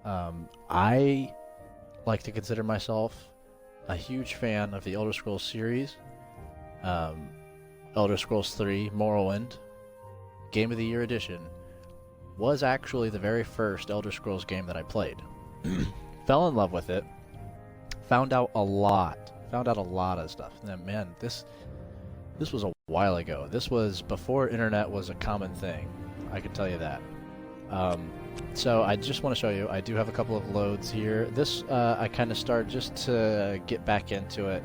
I like to consider myself a huge fan of the Elder Scrolls series. Um, Elder Scrolls 3 Morrowind, Game of the Year edition, was actually the very first Elder Scrolls game that I played. Fell in love with it. Found out a lot of stuff. And man, this was a while ago. This was before internet was a common thing. I can tell you that. So I just want to show you, I do have a couple of loads here. This, I kind of start just to get back into it,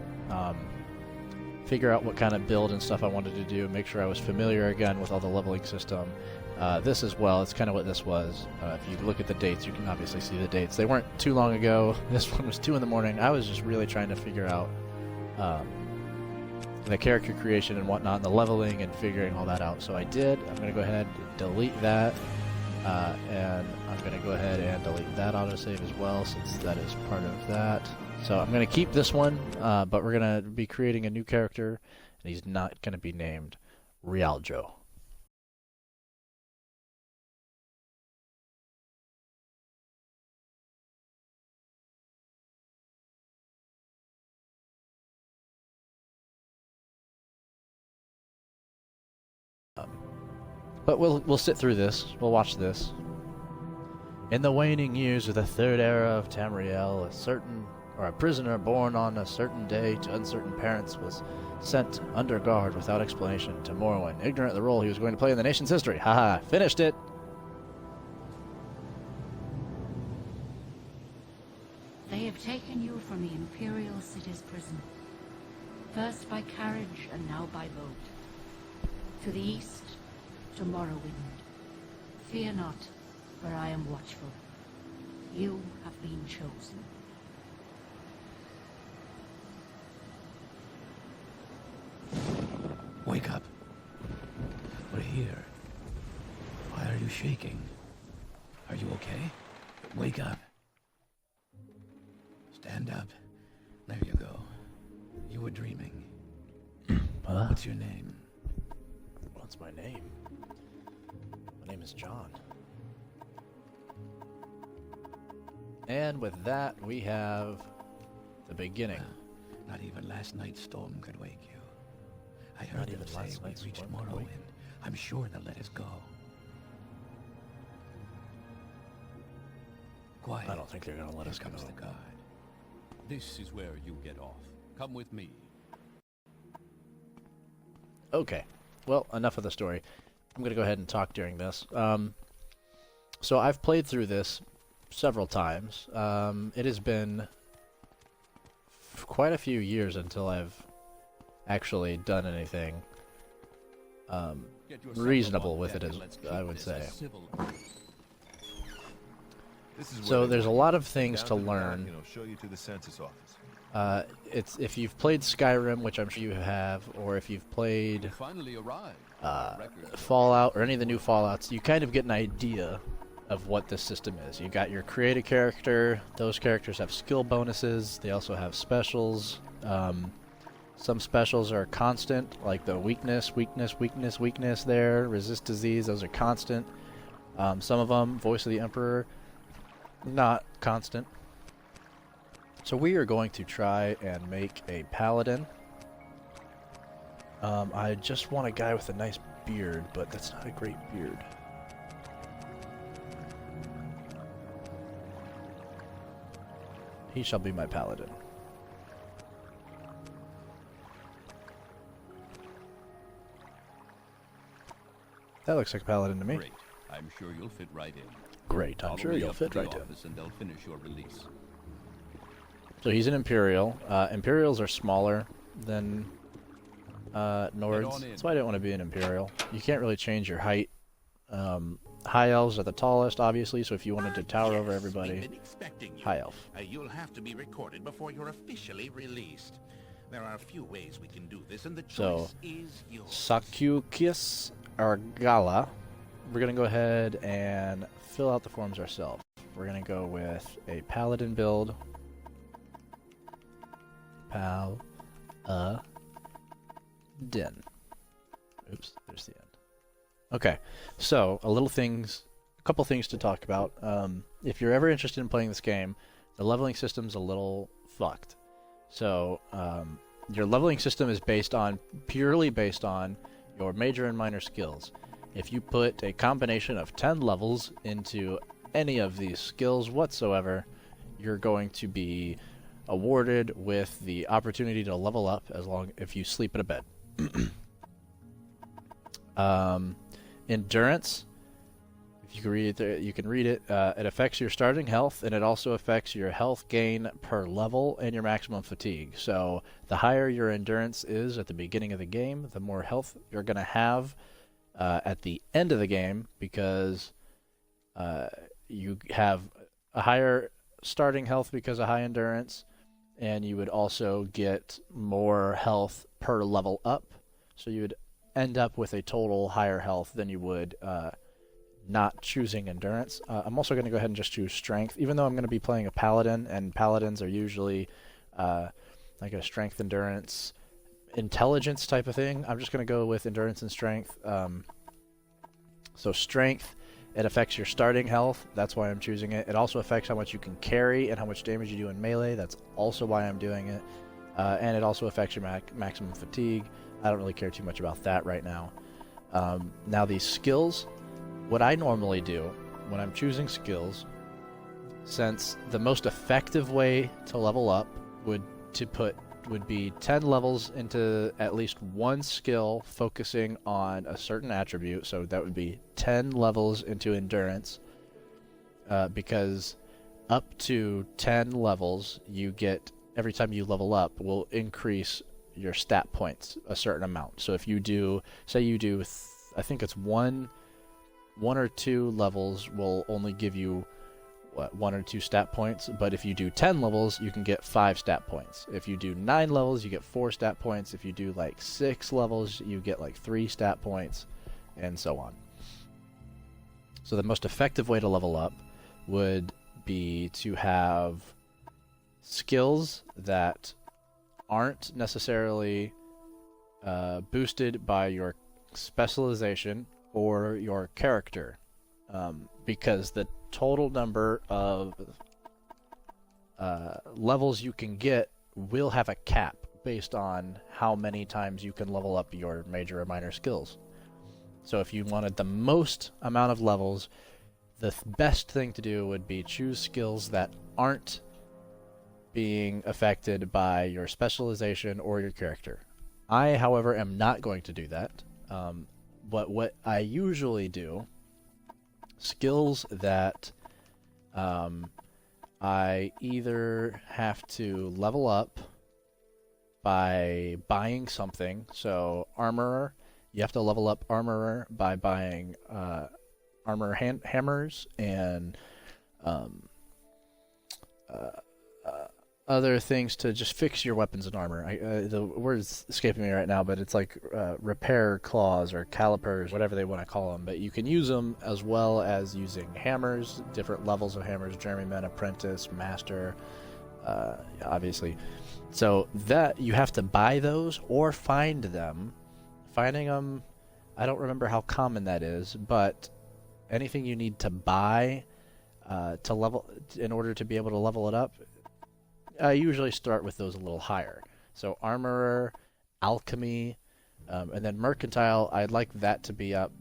figure out what kind of build and stuff I wanted to do, make sure I was familiar again with all the leveling system. This as well, it's kind of what this was. If you look at the dates, you can obviously see the dates. They weren't too long ago. This one was 2 in the morning. I was just really trying to figure out the character creation and whatnot, and the leveling and figuring all that out. So I did. I'm going to go ahead and delete that. And I'm going to go ahead and delete that autosave as well, since that is part of that. So I'm going to keep this one, but we're going to be creating a new character, and he's not going to be named Rialjo. But we'll sit through this. We'll watch this. In the waning years of the third era of Tamriel, a prisoner born on a certain day to uncertain parents was sent under guard without explanation to Morrowind, ignorant of the role he was going to play in the nation's history. Haha, finished it! They have taken you from the Imperial City's prison, first by carriage and now by boat. To the east, to Morrowind. Fear not, for I am watchful. You have been chosen. Wake up. We're here. Why are you shaking? Are you okay? Wake up. Stand up. There you go. You were dreaming. What's your name? What's my name? My name is John. And with that, we have the beginning. Not even last night's storm could wake you. I heard them say we reached Morrowind. I'm sure they'll let us go. Quiet. I don't think they're gonna let us go. Comes the guard. This is where you get off. Come with me. Okay. Well, enough of the story. I'm going to go ahead and talk during this. So I've played through this several times. It has been quite a few years until I've actually done anything reasonable with it, as I would say. So there's a lot of things to learn. Show you to the census office. It's if you've played Skyrim, which I'm sure you have, or if you've played Fallout or any of the new Fallouts, you kind of get an idea of what this system is. You got your create a character. Those characters have skill bonuses. They also have specials. Some specials are constant, like the weakness there, resist disease. Those are constant. Some of them, Voice of the Emperor, not constant. So we are going to try and make a Paladin. I just want a guy with a nice beard, but that's not a great beard. He shall be my Paladin. That looks like a Paladin to me. Great. I'm sure you'll fit right in. Great, I'm sure you'll fit right in. And they'll finish your release. So he's an Imperial. Imperials are smaller than Nords. That's why I didn't want to be an Imperial. You can't really change your height. High Elves are the tallest, obviously, so if you wanted to tower over everybody, High Elf. You'll have to be recorded before you're officially released. There are a few ways we can do this, and the choice is yours. Sakukius Argala. We're going to go ahead and fill out the forms ourselves. We're going to go with a Paladin build. Paladin. Oops, there's the end. Okay, so a little things couple things to talk about. If you're ever interested in playing this game, the leveling system's a little fucked. So your leveling system is purely based on your major and minor skills. If you put a combination of 10 levels into any of these skills whatsoever, you're going to be awarded with the opportunity to level up if you sleep in a bed. Endurance, if you can read it there, you can read it. It affects your starting health, and it also affects your health gain per level and your maximum fatigue. So the higher your endurance is at the beginning of the game, the more health you're going to have at the end of the game, because you have a higher starting health because of high endurance, and you would also get more health per level up. So you would end up with a total higher health than you would not choosing endurance. I'm also going to go ahead and just choose strength, even though I'm going to be playing a paladin, and paladins are usually like a strength, endurance, intelligence type of thing. I'm just going to go with endurance and strength. So strength, it affects your starting health. That's why I'm choosing it. It also affects how much you can carry and how much damage you do in melee. That's also why I'm doing it. And it also affects your maximum fatigue. I don't really care too much about that right now. Now these skills, what I normally do when I'm choosing skills, since the most effective way to level up would be 10 levels into at least one skill focusing on a certain attribute. So that would be 10 levels into endurance, because up to 10 levels you get, every time you level up, will increase your stat points a certain amount. So if you do, say you do, I think it's one or two levels will only give you 1 or 2 stat points, but if you do 10 levels, you can get 5 stat points. If you do 9 levels, you get 4 stat points. If you do like 6 levels, you get like 3 stat points, and so on. So the most effective way to level up would be to have skills that aren't necessarily boosted by your specialization or your character, because the total number of levels you can get will have a cap based on how many times you can level up your major or minor skills. So if you wanted the most amount of levels, the best thing to do would be choose skills that aren't being affected by your specialization or your character. I, however, am not going to do that. But what I usually do, skills that I either have to level up by buying something. So armorer, you have to level up armorer by buying armor hammers and other things to just fix your weapons and armor. The word's escaping me right now, but it's like repair claws or calipers, whatever they want to call them. But you can use them as well as using hammers, different levels of hammers, journeyman, apprentice, master, obviously. So that you have to buy those or find them. Finding them, I don't remember how common that is, but anything you need to buy to level in order to be able to level it up, I usually start with those a little higher. So armorer, alchemy, and then mercantile, I'd like that to be up.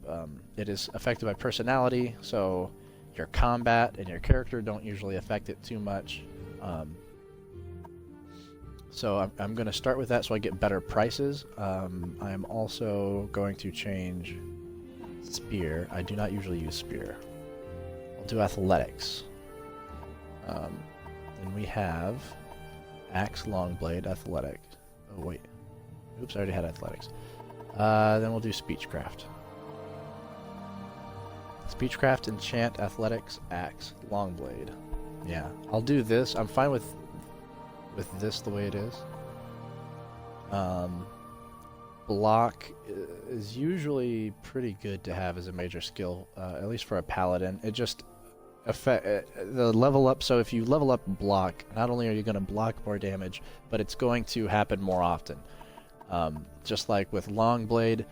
It is affected by personality, so your combat and your character don't usually affect it too much. So I'm going to start with that so I get better prices. I am also going to change spear. I do not usually use spear. I'll do athletics. And we have axe, long blade, athletic. Oh wait, oops, I already had athletics. Then we'll do speechcraft. Speechcraft, enchant, athletics, axe, long blade. Yeah, I'll do this. I'm fine with this the way it is. Block is usually pretty good to have as a major skill, at least for a paladin. It just the level up. So if you level up block, not only are you going to block more damage, but it's going to happen more often. Just like with long blade,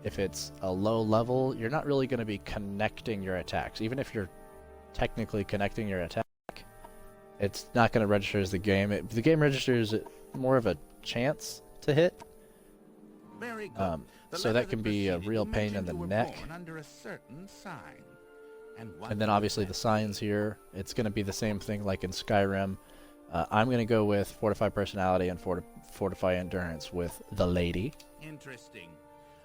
if it's a low level, you're not really going to be connecting your attacks. Even if you're technically connecting your attack, it's not going to register as the game. The game registers more of a chance to hit. Very good. So that can be a real pain in the neck. Under a certain sign. And then obviously the signs here, it's going to be the same thing like in Skyrim. I'm going to go with Fortify Personality and Fortify Endurance with the lady. Interesting.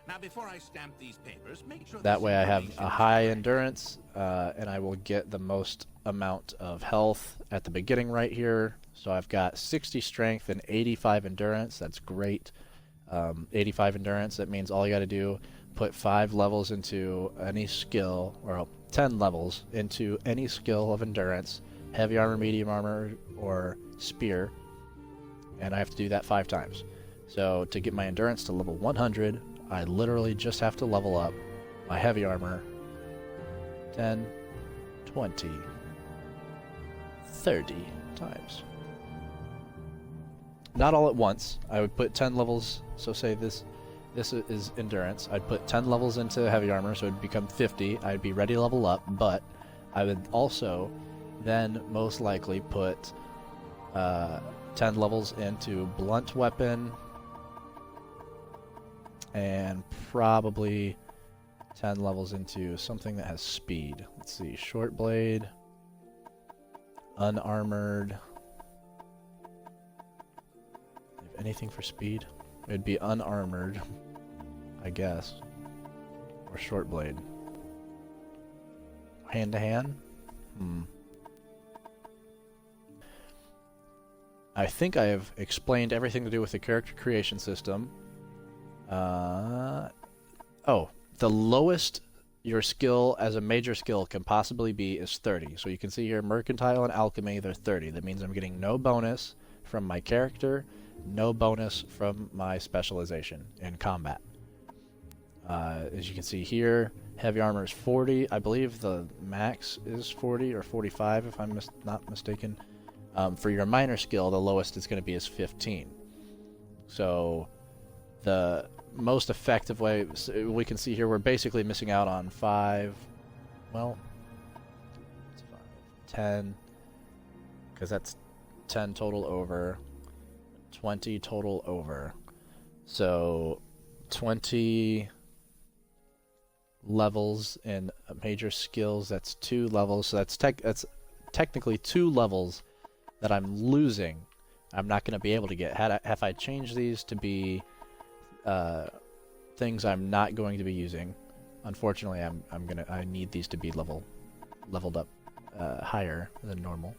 Now, before I stamp these papers, make sure that way I have a high endurance, and I will get the most amount of health at the beginning right here. So I've got 60 strength and 85 endurance. That's great. 85 endurance, that means all you got to do, put 5 levels into any skill, or 10 levels into any skill of endurance, heavy armor, medium armor, or spear, and I have to do that 5 times. So to get my endurance to level 100, I literally just have to level up my heavy armor 10, 20, 30 times. Not all at once. I would put 10 levels, so say this is endurance. I'd put 10 levels into heavy armor, so it would become 50. I'd be ready to level up, but I would also then most likely put 10 levels into blunt weapon, and probably 10 levels into something that has speed. Let's see, short blade, unarmored. Anything for speed? It'd be unarmored, I guess, or short blade. Hand to hand? I think I have explained everything to do with the character creation system. Oh, the lowest your skill as a major skill can possibly be is 30. So you can see here, Mercantile and Alchemy, they're 30. That means I'm getting no bonus from my character, no bonus from my specialization in combat. As you can see here, heavy armor is 40. I believe the max is 40 or 45 if I'm not mistaken. For your minor skill, the lowest it's going to be is 15. So the most effective way, we can see here, we're basically missing out on 5, well, 10, because that's 10 total over, 20 total over. So 20 levels in major skills, that's 2 levels, so that's technically 2 levels that I'm losing. I'm not going to be able to get. Have I changed these to be things I'm not going to be using, unfortunately I need these to be leveled up higher than normal.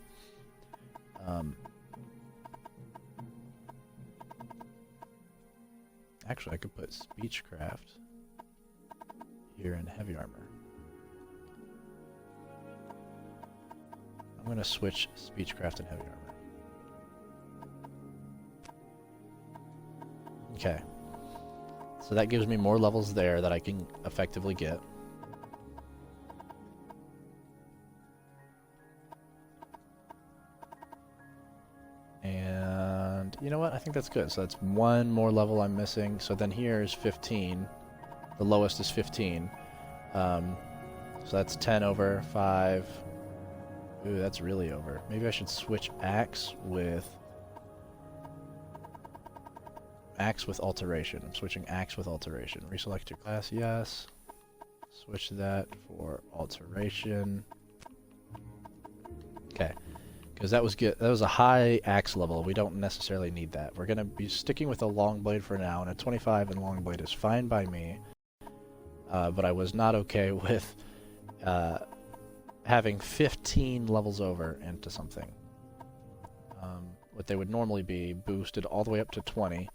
Actually, I could put Speechcraft here in heavy armor. I'm going to switch Speechcraft and heavy armor. Okay. So that gives me more levels there that I can effectively get. And you know what? I think that's good. So that's 1 more level I'm missing. So then here is 15. The lowest is 15. So that's 10 over 5. Ooh, that's really over. Maybe I should switch Axe with Alteration. I'm switching Axe with Alteration. Reselect your class, yes. Switch that for Alteration. Okay. Because that was good. That was a high Axe level. We don't necessarily need that. We're going to be sticking with a long blade for now, and a 25 in long blade is fine by me. But I was not okay with having 15 levels over into something. What they would normally be boosted all the way up to 20.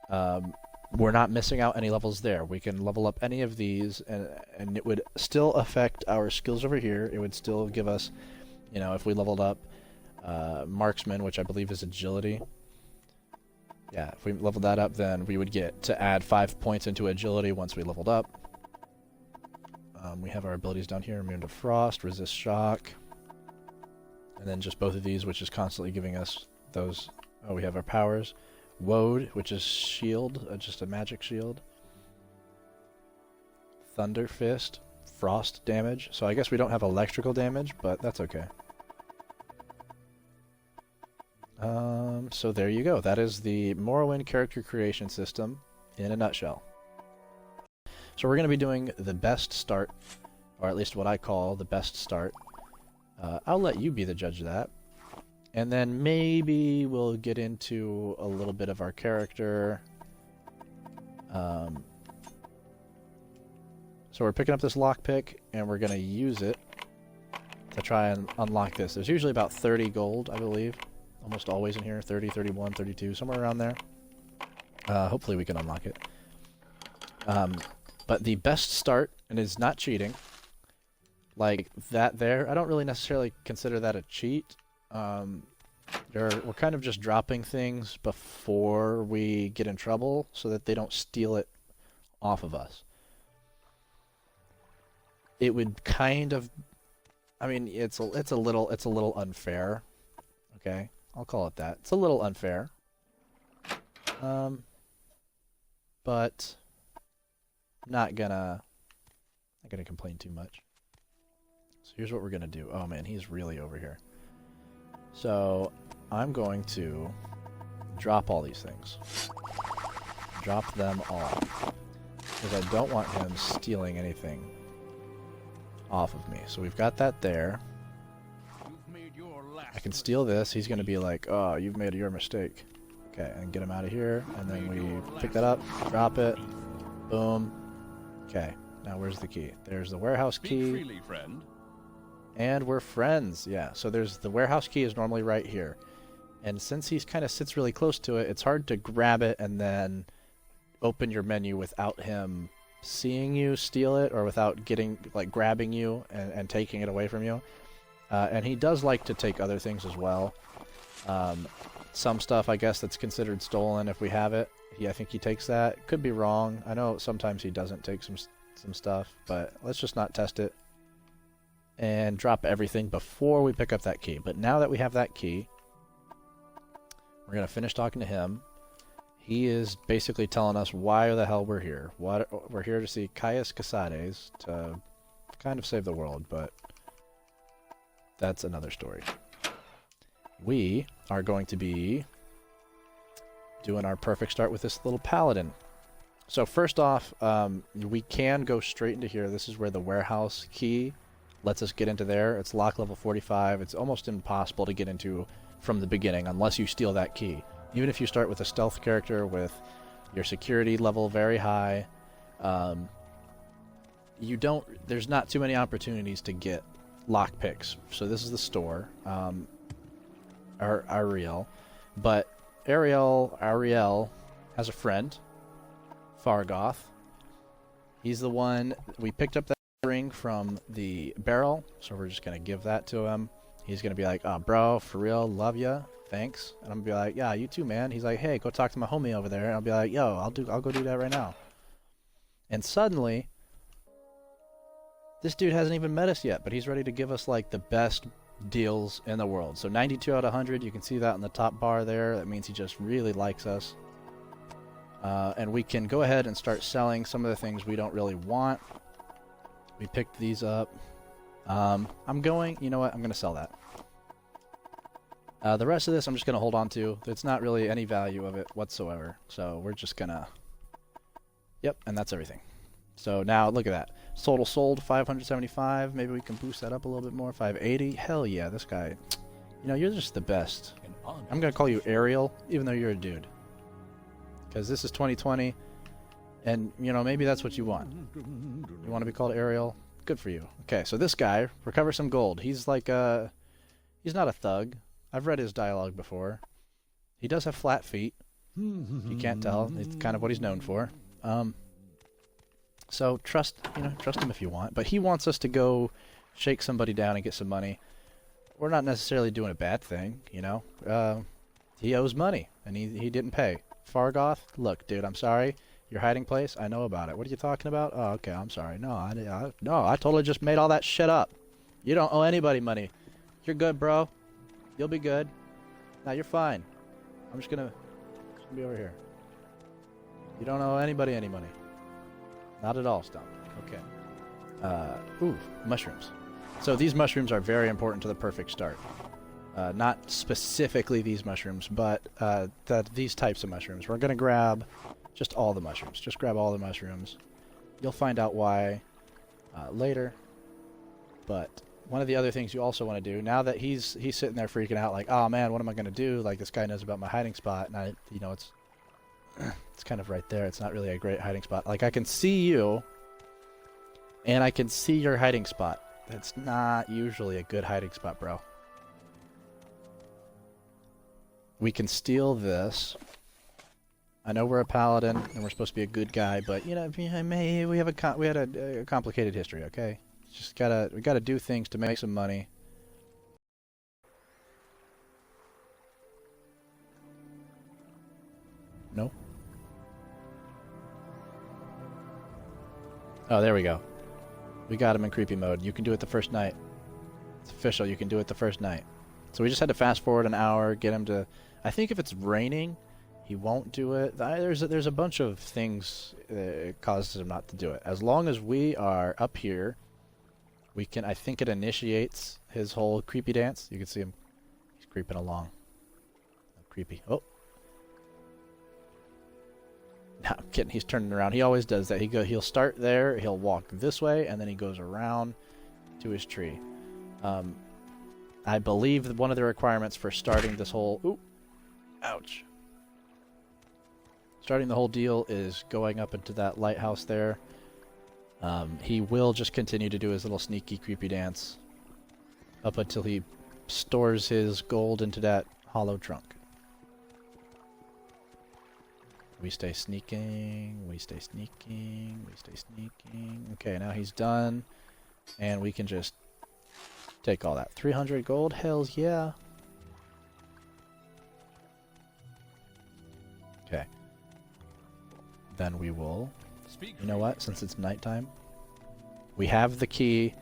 We're not missing out any levels there. We can level up any of these, and it would still affect our skills over here. It would still give us, you know, if we leveled up Marksman, which I believe is Agility. Yeah, if we leveled that up, then we would get to add 5 points into Agility once we leveled up. We have our abilities down here, Immune to Frost, Resist Shock, and then just both of these, which is constantly giving us those. Oh, we have our powers. Woad, which is shield, just a magic shield. Thunder Fist, frost damage. So I guess we don't have electrical damage, but that's okay. So there you go. That is the Morrowind character creation system in a nutshell. So we're going to be doing the best start, or at least what I call the best start. I'll let you be the judge of that. And then maybe we'll get into a little bit of our character. So we're picking up this lockpick, and we're going to use it to try and unlock this. There's usually about 30 gold, I believe. Almost always in here. 30, 31, 32, somewhere around there. Hopefully we can unlock it. But the best start, and it's not cheating, like that there, I don't really necessarily consider that a cheat. We're kind of just dropping things before we get in trouble so that they don't steal it off of us. It would kind of, I mean, it's a little unfair. Okay, I'll call it that. It's a little unfair. But not gonna complain too much. So here's what we're gonna do. Oh man, he's really over here. So I'm going to drop all these things. Drop them all. Because I don't want him stealing anything off of me. So we've got that there. I can steal this. He's going to be like, oh, you've made your mistake. Okay, and get him out of here. And then we pick that up, drop it. Boom. Okay, now where's the key? There's the warehouse key. Freely, friend. And we're friends, yeah. So there's the warehouse key is normally right here. And since he kind of sits really close to it, it's hard to grab it and then open your menu without him seeing you steal it, or without getting, like, grabbing you and taking it away from you. And he does like to take other things as well. Some stuff, I guess, that's considered stolen if we have it. I think he takes that. Could be wrong. I know sometimes he doesn't take some stuff, but let's just not test it. And drop everything before we pick up that key. But now that we have that key, we're going to finish talking to him. He is basically telling us why the hell we're here. We're here to see Caius Casades to kind of save the world, but that's another story. We are going to be doing our perfect start with this little Paladin. So first off, we can go straight into here. This is where the warehouse key lets us get into there. It's lock level 45. It's almost impossible to get into from the beginning unless you steal that key. Even if you start with a stealth character with your security level very high, there's not too many opportunities to get lockpicks. So this is the store, Ariel. But Ariel has a friend, Fargoth. He's the one, we picked up that ring from the barrel, so we're just gonna give that to him. He's gonna be like, oh bro, for real, love ya, thanks. And I'm gonna be like, yeah, you too, man. He's like, hey, go talk to my homie over there. And I'll be like, yo, I'll go do that right now. And suddenly, this dude hasn't even met us yet, but he's ready to give us like the best deals in the world. So 92 out of 100, you can see that in the top bar there. That means he just really likes us. And we can go ahead and start selling some of the things we don't really want. We picked these up. You know what? I'm going to sell that. The rest of this I'm just going to hold on to. There's not really any value of it whatsoever. So we're just going to... Yep, and that's everything. So now, look at that. Total sold, 575. Maybe we can boost that up a little bit more. 580. Hell yeah, this guy. You know, you're just the best. I'm going to call you Ariel, even though you're a dude. Because this is 2020. And, you know, maybe that's what you want. You want to be called Ariel? Good for you. Okay, so this guy, recover some gold. He's like he's not a thug. I've read his dialogue before. He does have flat feet. If you can't tell, it's kind of what he's known for. So trust him if you want. But he wants us to go shake somebody down and get some money. We're not necessarily doing a bad thing, you know. He owes money, and he didn't pay. Fargoth, look, dude, I'm sorry. Your hiding place, I know about it. What are you talking about? Oh, okay, I'm sorry. No, I totally just made all that shit up. You don't owe anybody money. You're good, bro. You'll be good. Now you're fine. I'm just gonna be over here. You don't owe anybody any money. Not at all, Stump. Okay. Ooh, mushrooms. So these mushrooms are very important to the perfect start. Not specifically these mushrooms, but these types of mushrooms. We're going to grab just all the mushrooms. Just grab all the mushrooms. You'll find out why later. But one of the other things you also want to do, now that he's sitting there freaking out like, oh man, what am I going to do? Like, this guy knows about my hiding spot, and it's it's kind of right there. It's not really a great hiding spot. Like, I can see you, and I can see your hiding spot. That's not usually a good hiding spot, bro. We can steal this. I know we're a paladin and we're supposed to be a good guy, but we had a complicated history. Okay, just we gotta do things to make some money. No. Oh, there we go. We got him in creepy mode. You can do it the first night. It's official. You can do it the first night. So we just had to fast forward an hour, get him to... I think if it's raining, he won't do it. There's a bunch of things that causes him not to do it. As long as we are up here, we can... I think it initiates his whole creepy dance. You can see him. He's creeping along. Creepy. Oh. No, I'm kidding. He's turning around. He always does that. He'll start there. He'll walk this way, and then he goes around to his tree. I believe that one of the requirements for starting this whole... Ooh. Ouch. Starting the whole deal is going up into that lighthouse there. He will just continue to do his little sneaky, creepy dance up until he stores his gold into that hollow trunk. We stay sneaking, we stay sneaking, we stay sneaking. Okay, now he's done. And we can just take all that. 300 gold? Hells yeah. Okay. Then we will... You know what? Since it's nighttime, we have the key.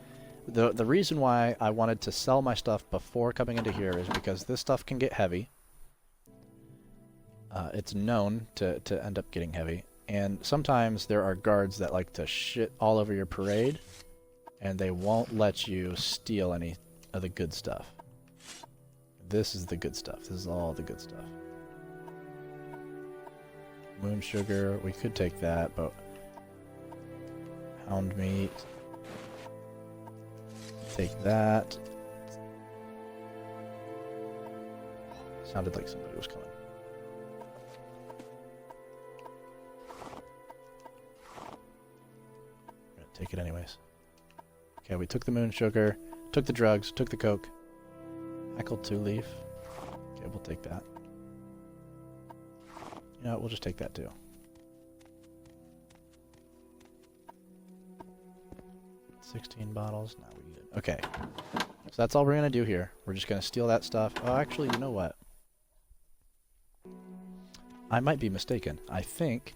The reason why I wanted to sell my stuff before coming into here is because this stuff can get heavy. It's known to end up getting heavy. And sometimes there are guards that like to shit all over your parade, and they won't let you steal any of the good stuff. This is the good stuff. This is all the good stuff. Moon sugar, we could take that, but... Hound meat. Take that. Sounded like somebody was coming. Take it anyways. Okay, we took the moon sugar, took the drugs, took the coke. Hackled 2-leaf. Okay, we'll take that. You know what, we'll just take that too. $16 bottles. Now we good. Okay. So that's all we're gonna do here. We're just gonna steal that stuff. Oh, actually, you know what? I might be mistaken. I think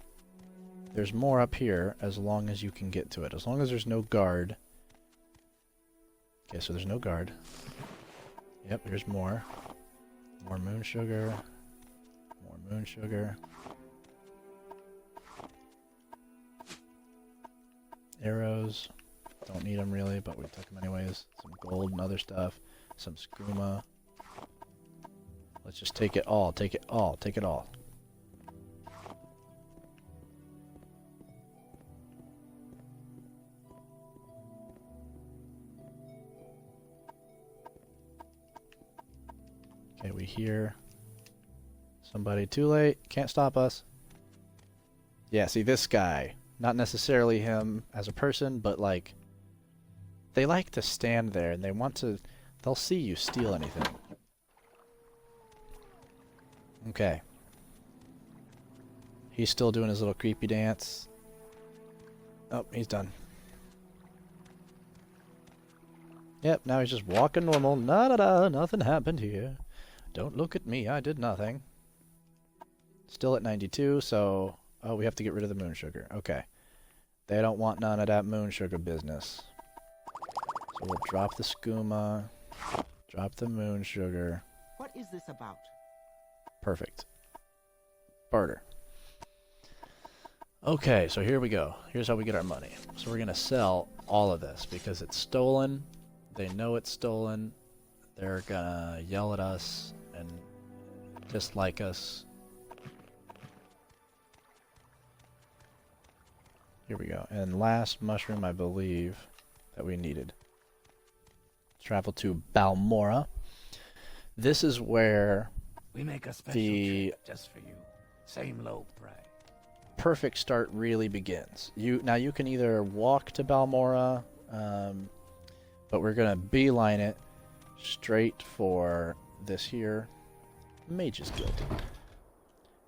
there's more up here as long as you can get to it. As long as there's no guard. Okay, so there's no guard. Yep, here's more. More moon sugar. More moon sugar. Arrows. Don't need them really, but we took them anyways. Some gold and other stuff. Some skooma. Let's just take it all. Take it all. Take it all. Okay, we hear somebody. Too late. Can't stop us. Yeah, see this guy. Not necessarily him as a person, but like... They like to stand there and they want to... They'll see you steal anything. Okay. He's still doing his little creepy dance. Oh, he's done. Yep, now he's just walking normal. Na-da-da, nothing happened here. Don't look at me, I did nothing. Still at 92, so... Oh, we have to get rid of the moon sugar. Okay. They don't want none of that moon sugar business. So we'll drop the skooma. Drop the moon sugar. What is this about? Perfect. Barter. Okay, so here we go. Here's how we get our money. So we're gonna sell all of this because it's stolen. They know it's stolen. They're gonna yell at us and dislike us. Here we go. And last mushroom, I believe, that we needed. Travel to Balmora. This is where We make a special the trip just for you. Same low price. perfect start really begins. Now you can either walk to Balmora, but we're gonna beeline it straight for this here Mage's Guild.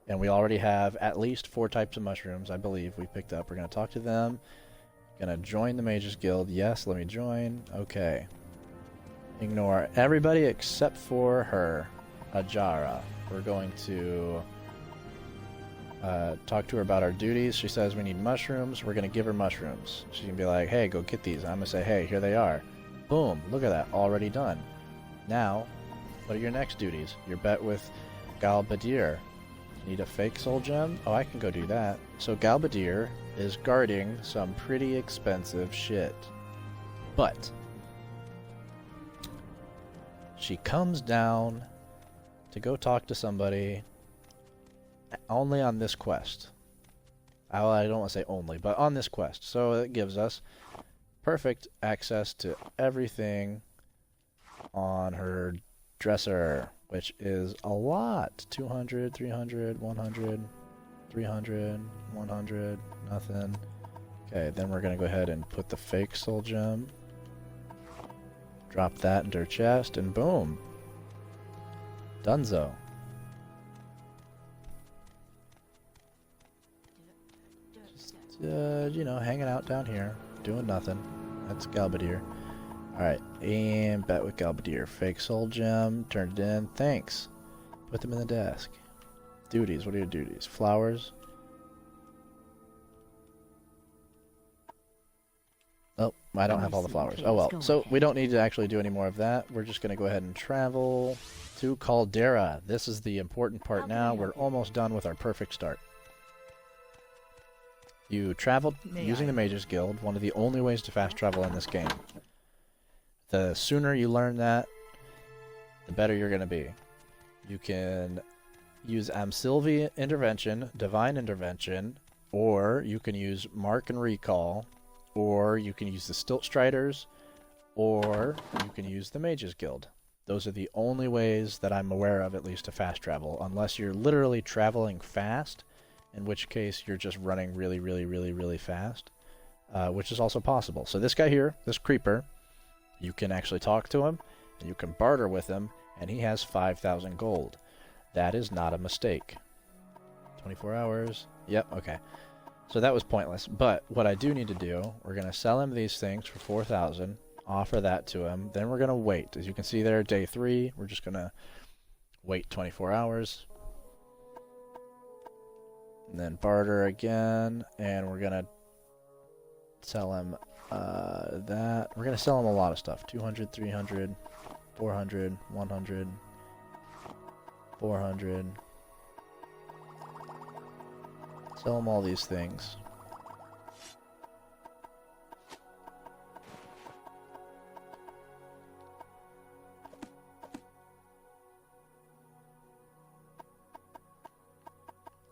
And we already have at least 4 types of mushrooms, I believe, we picked up. We're gonna talk to them. Gonna join the Mage's Guild. Yes, let me join. Okay. Ignore everybody except for her, Ajara. We're going to talk to her about our duties. She says we need mushrooms. We're going to give her mushrooms. She can be like, hey, go get these. I'm going to say, hey, here they are. Boom. Look at that. Already done. Now, what are your next duties? Your bet with Galbadir. Need a fake soul gem? Oh, I can go do that. So Galbadir is guarding some pretty expensive shit. But she comes down to go talk to somebody only on this quest. I don't want to say only, but on this quest. So it gives us perfect access to everything on her dresser, which is a lot. 200, 300, 100, 300, 100, nothing. Okay, then we're going to go ahead and put the fake soul gem. Drop that into her chest, and boom. Dunzo. You know, hanging out down here, doing nothing. That's Galbadir. Alright, and bet with Galbadir. Fake soul gem, turned it in. Thanks. Put them in the desk. Duties, what are your duties? Flowers. Oh, I don't have all the flowers. Oh well, so we don't need to actually do any more of that. We're just going to go ahead and travel to Caldera. This is the important part now. We're almost done with our perfect start. You traveled using the Mage's Guild, one of the only ways to fast travel in this game. The sooner you learn that, the better you're going to be. You can use Amsylvia Intervention, Divine Intervention, or you can use Mark and Recall, or you can use the Stilt Striders, or you can use the Mage's Guild. Those are the only ways that I'm aware of, at least, to fast travel, unless you're literally traveling fast, in which case you're just running really, really, really, really fast, which is also possible. So this guy here, this creeper, you can actually talk to him, and you can barter with him, and he has 5,000 gold. That is not a mistake. 24 hours. Yep, okay. So that was pointless, but what I do need to do, we're going to sell him these things for 4,000, offer that to him, then we're going to wait. As you can see there, day 3, we're just going to wait 24 hours. And then barter again, and we're going to sell him that. We're going to sell him a lot of stuff. 200, 300, 400, 100, 400. Sell him all these things.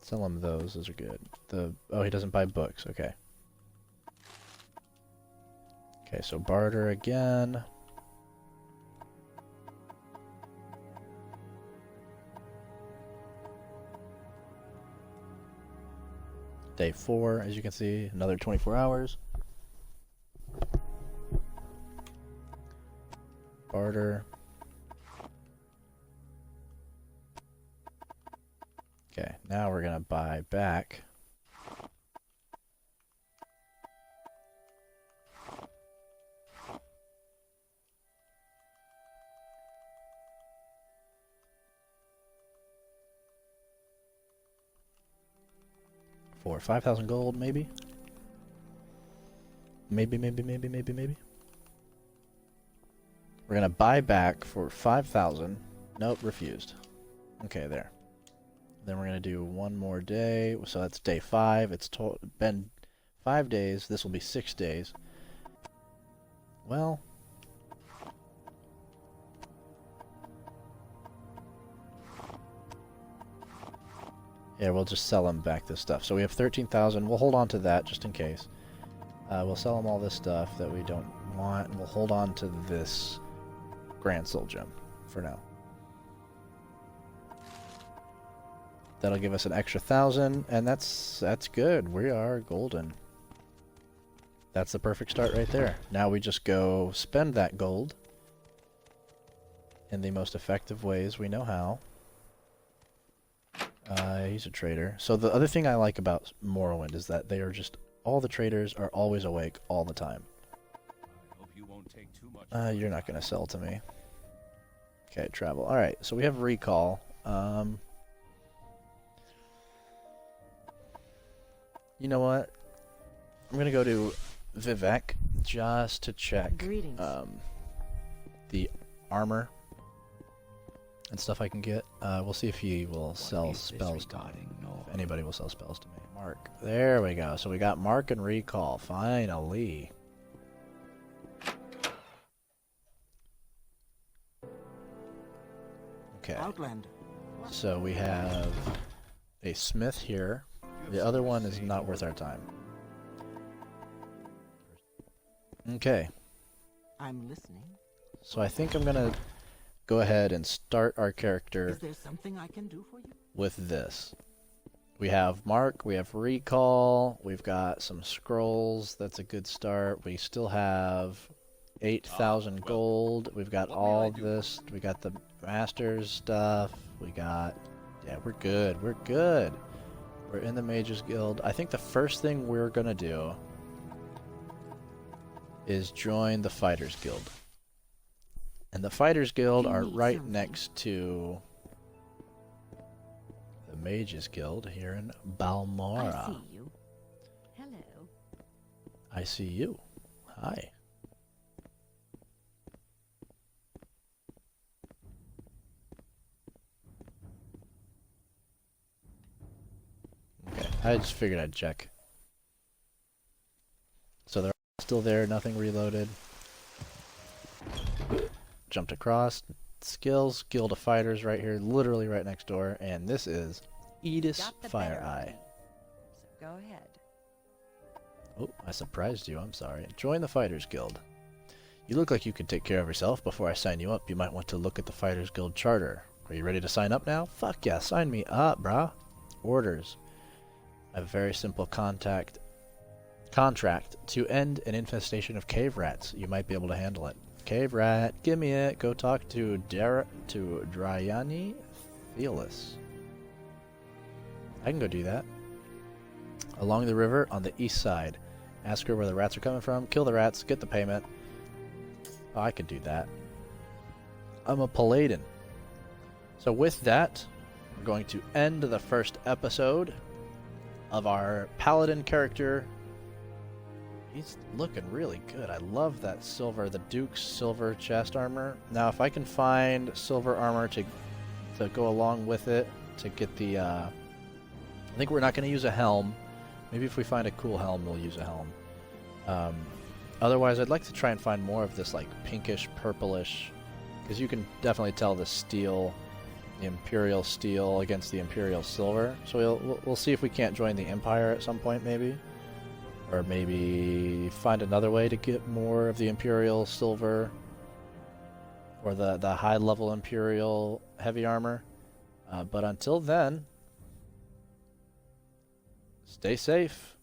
Sell him those. Those are good. Oh, he doesn't buy books. Okay. Okay, so barter again. Day 4, as you can see, another 24 hours. Barter. Okay, now we're going to buy back. For 5,000 gold, maybe? Maybe. We're going to buy back for 5,000. Nope, refused. Okay, there. Then we're going to do one more day. So that's day 5. It's been 5 days. This will be 6 days. Well, yeah, we'll just sell him back this stuff. So we have 13,000. We'll hold on to that just in case. We'll sell him all this stuff that we don't want, and we'll hold on to this Grand Soul Gem for now. That'll give us an extra 1,000, and that's good. We are golden. That's the perfect start right there. Now we just go spend that gold in the most effective ways we know how. He's a trader. So the other thing I like about Morrowind is that they are just, all the traders are always awake all the time. I hope you won't take too much. You're not going to sell to me. Okay, travel. Alright, so we have recall. You know what? I'm going to go to Vivek just to check the armor and stuff I can get. We'll see if he will sell spells to me. If anybody will sell spells to me. Mark. There we go. So we got Mark and recall. Finally. Okay. So we have a smith here. The other one is not worth our time. Okay. I'm listening. So I think I'm gonna go ahead and start our character Is there something I can do for you? with this. We have Mark, we have recall, we've got some scrolls, that's a good start. We still have 8,000 gold, we've got all this, we got the master's stuff, we got, yeah, we're good, we're good. We're in the Mages Guild. I think the first thing we're gonna do is join the Fighters Guild. And the Fighters Guild are right next to the Mages Guild here in Balmora. I see you. Hello. I see you. Hi. Okay, I just figured I'd check. So they're still there, nothing reloaded. Jumped across. Skills, Guild of Fighters right here, literally right next door. And this is Edis Fire Eye. So go ahead. Oh, I surprised you, I'm sorry. Join the Fighters Guild. You look like you can take care of yourself. Before I sign you up, you might want to look at the Fighters Guild charter. Are you ready to sign up now? Fuck yeah, sign me up, brah. Orders. A very simple contract to end an infestation of cave rats. You might be able to handle it. Cave rat, give me it. Go talk to Dryani Thelis. I can go do that. Along the river on the east side. Ask her where the rats are coming from. Kill the rats. Get the payment. Oh, I could do that. I'm a Paladin. So with that, we're going to end the first episode of our Paladin character. He's looking really good. I love that silver, the Duke's silver chest armor. Now, if I can find silver armor to go along with it, to get the, I think we're not going to use a helm. Maybe if we find a cool helm, we'll use a helm. Otherwise, I'd like to try and find more of this, like, pinkish, purplish, because you can definitely tell the steel, the Imperial steel against the Imperial silver. So we'll see if we can't join the Empire at some point, maybe. Or maybe find another way to get more of the Imperial silver or the high-level Imperial heavy armor. But until then, stay safe.